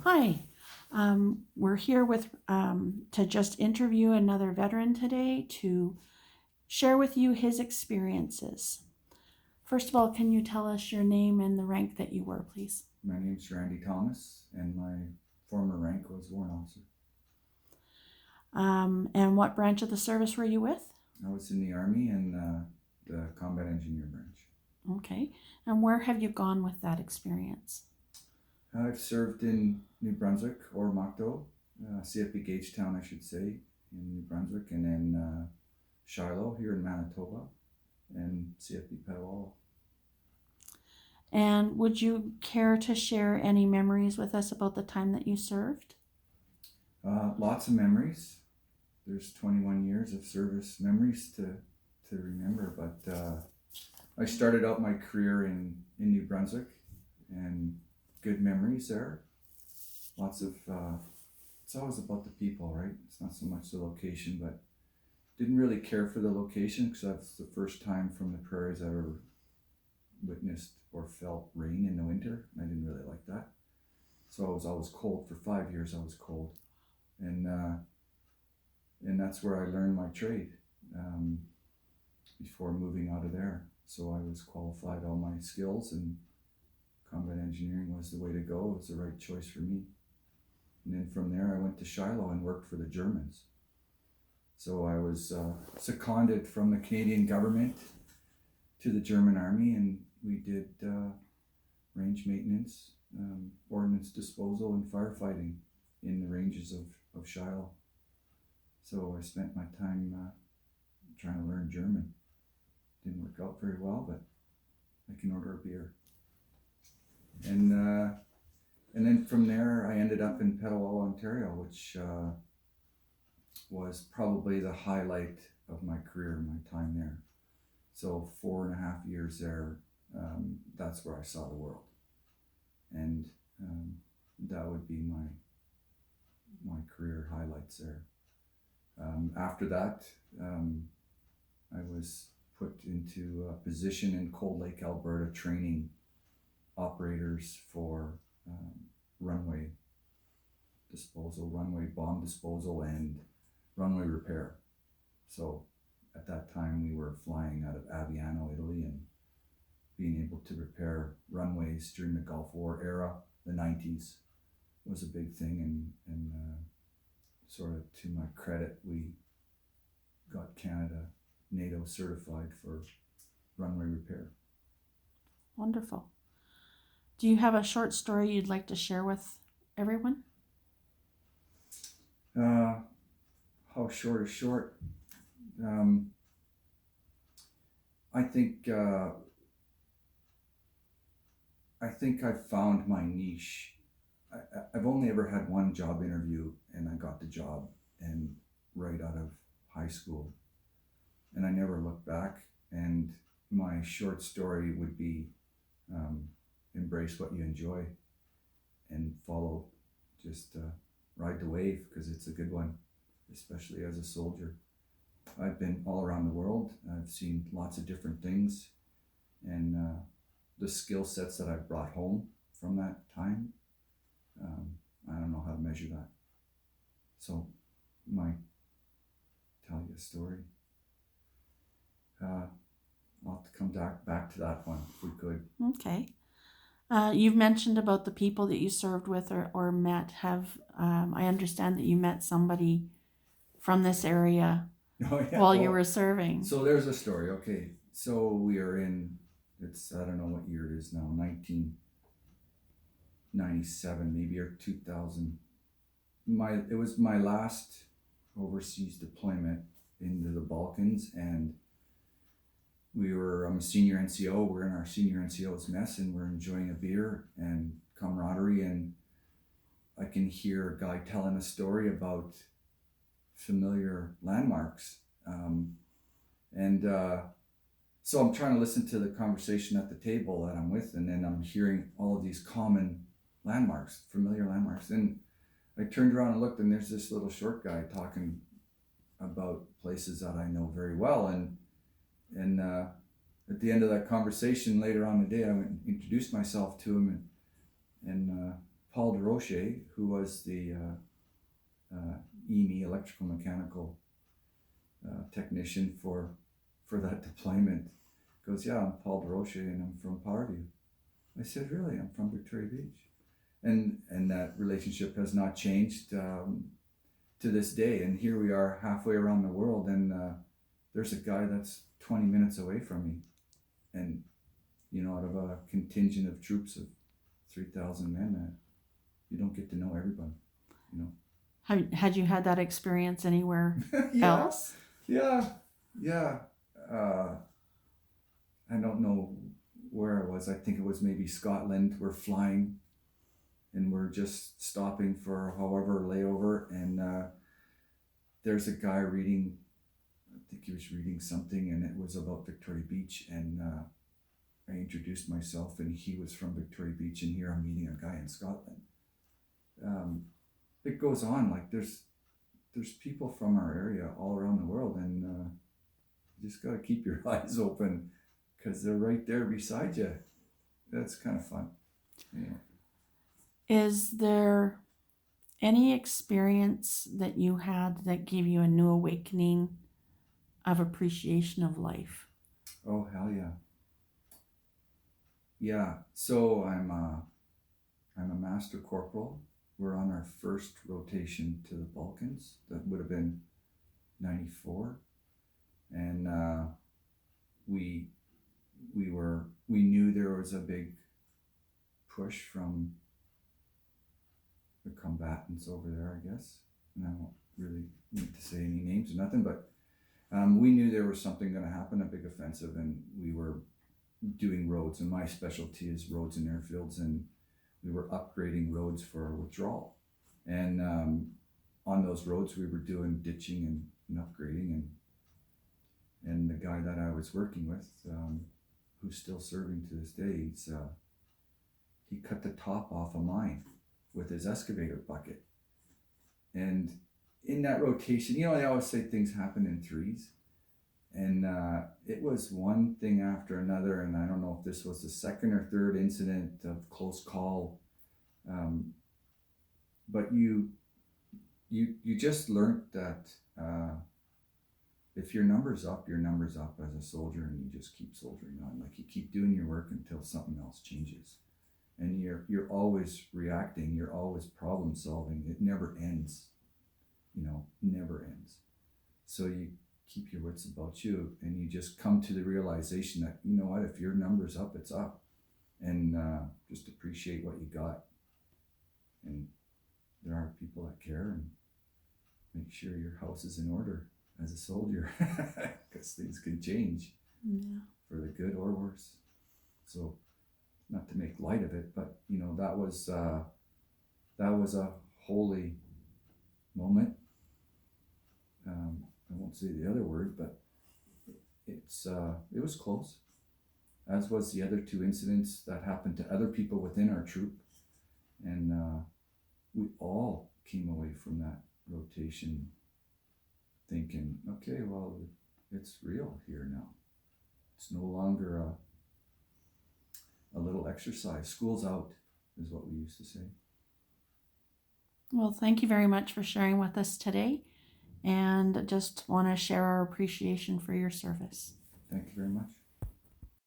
Hi, we're here with to just interview another veteran today to share with you his experiences. First of all, can you tell us your name and the rank that you were, please? My name's Randy Thomas, and my former rank was warrant officer. And what branch of the service were you with? I was in the Army and the Combat Engineer branch. Okay, and where have you gone with that experience? I've served in New Brunswick, or Machto, CFB Gagetown, I should say, in New Brunswick, and then Shiloh here in Manitoba, and CFB Petawawa. And would you care to share any memories with us about the time that you served? Lots of memories. There's 21 years of service memories to remember, but I started out my career in New Brunswick, and good memories there. Lots of, it's always about the people, right? It's not so much the location, but didn't really care for the location because that's the first time from the prairies I ever witnessed or felt rain in the winter. I didn't really like that. So I was always cold. For 5 years, I was cold. And that's where I learned my trade before moving out of there. So I was qualified all my skills, and combat engineering was the way to go. It was the right choice for me. And then from there, I went to Shiloh and worked for the Germans. So I was seconded from the Canadian government to the German army, and we did range maintenance, ordnance disposal, and firefighting in the ranges of Shiloh. So I spent my time trying to learn German. Didn't work out very well, but I can order a beer. And then from there, I ended up in Petawawa, Ontario, which was probably the highlight of my career, my time there. So 4.5 years there, that's where I saw the world. And that would be my career highlights there. After that, I was put into a position in Cold Lake, Alberta, training operators for runway disposal, runway bomb disposal, and runway repair. So at that time, we were flying out of Aviano, Italy, and being able to repair runways during the Gulf War era, the 90s, was a big thing. And sort of to my credit, we got Canada NATO certified for runway repair. Wonderful. Do you have a short story you'd like to share with everyone? How short is short? I think I've found my niche. I've only ever had one job interview, and I got the job, and right out of high school, and I never looked back. And my short story would be embrace what you enjoy and follow, just ride the wave, because it's a good one, especially as a soldier. I've been all around the world. I've seen lots of different things, and the skill sets that I've brought home from that time, I don't know how to measure that. So might tell you a story. I'll have to come back to that one if we could. Okay. You've mentioned about the people that you served with or met. I understand that you met somebody from this area while you were serving. So there's a story. Okay. So we are in, I don't know what year it is now, 1997 maybe, or 2000. It was my last overseas deployment into the Balkans, and I'm a senior NCO. We're in our senior NCO's mess, and we're enjoying a beer and camaraderie, and I can hear a guy telling a story about familiar landmarks. So I'm trying to listen to the conversation at the table that I'm with, and then I'm hearing all of these common landmarks, familiar landmarks. And I turned around and looked, and there's this little short guy talking about places that I know very well. And at the end of that conversation later on in the day, I went and introduced myself to him, and Paul DeRoche, who was the EME, electrical mechanical technician for that deployment, goes, "Yeah, I'm Paul DeRoche and I'm from Parview." I said, "Really? I'm from Victoria Beach." And that relationship has not changed to this day. And here we are halfway around the world, and there's a guy that's 20 minutes away from me. And, out of a contingent of troops of 3,000 men, you don't get to know everybody, Had you had that experience anywhere Yeah, else? yeah. I don't know where it was. I think it was maybe Scotland. We're flying and we're just stopping for however layover, and there's a guy reading, I think he was reading something, and it was about Victoria Beach, and I introduced myself, and he was from Victoria Beach, and here I'm meeting a guy in Scotland. It goes on, like there's people from our area all around the world, and you just got to keep your eyes open because they're right there beside you. That's kind of fun. Yeah. Is there any experience that you had that gave you a new awakening of appreciation of life? Oh, hell yeah. Yeah. So I'm a master corporal. We're on our first rotation to the Balkans. That would have been 94. And we knew there was a big push from the combatants over there, I guess. And I don't really need to say any names or nothing, but we knew there was something going to happen, a big offensive, and we were doing roads. And my specialty is roads and airfields, and we were upgrading roads for withdrawal. And on those roads, we were doing ditching and upgrading. And the guy that I was working with, who's still serving to this day, he cut the top off a mine with his excavator bucket. And in that rotation, they always say things happen in threes. And it was one thing after another. And I don't know if this was the second or third incident of close call. But you just learned that if your number's up as a soldier, and you just keep soldiering on. Like, you keep doing your work until something else changes. And you're always reacting, you're always problem solving. It never ends, never ends. So you keep your wits about you, and you just come to the realization that, what, if your number's up, it's up. And just appreciate what you got. And there are people that care, and make sure your house is in order as a soldier, because things can change for the good or worse. So, not to make light of it, but that was a holy moment. I won't say the other word, but it was close, as was the other two incidents that happened to other people within our troop. And we all came away from that rotation thinking, okay, well, it's real here now. It's no longer a little exercise. School's out, is what we used to say. Well, thank you very much for sharing with us today, and just want to share our appreciation for your service. Thank you very much.